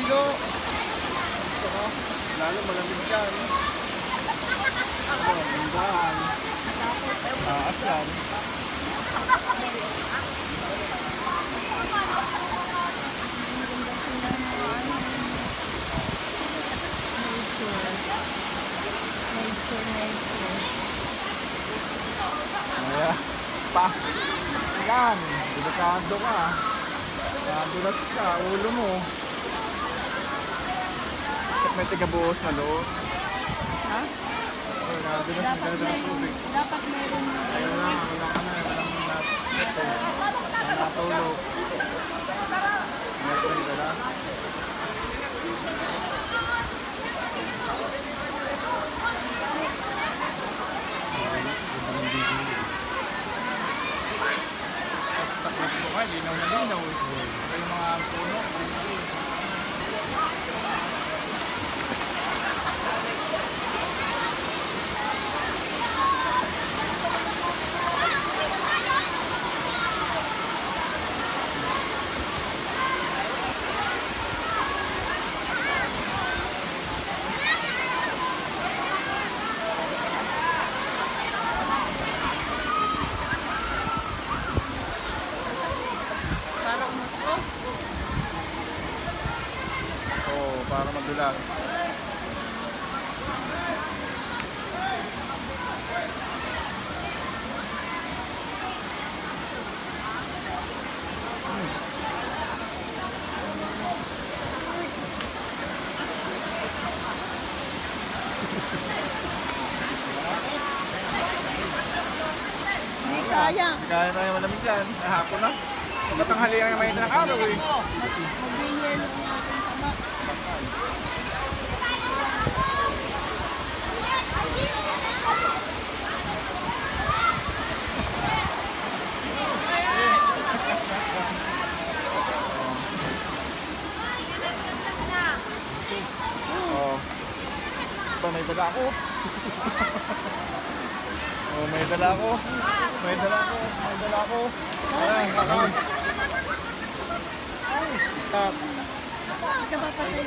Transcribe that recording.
maligo. Ito, lalo malamig yan. Manggahan. Taas yan. Ayan. Pa. Yan. Delikado ka. Nadulas ka. Ulo mo. May tigabuhos na loob. Ha? Nadulas na gano'n ng tubig. Dapat meron na. Ayun na. Wala ka na. Walang natulog. Meron ka na. Linaw na linaw. Yung mga puno. Oo, para madulas. Hindi kaya. Kaya tayo malamig yan. Nahapon na. Pagkatanghali ang mainit ng araw eh. Mag-yelo ang ating tama. Oo. Ito, may dala ako. Oh, may dala ako. May dala ako. May dala ako. Ayan, kakao. Ay, tap. Ito ba patay?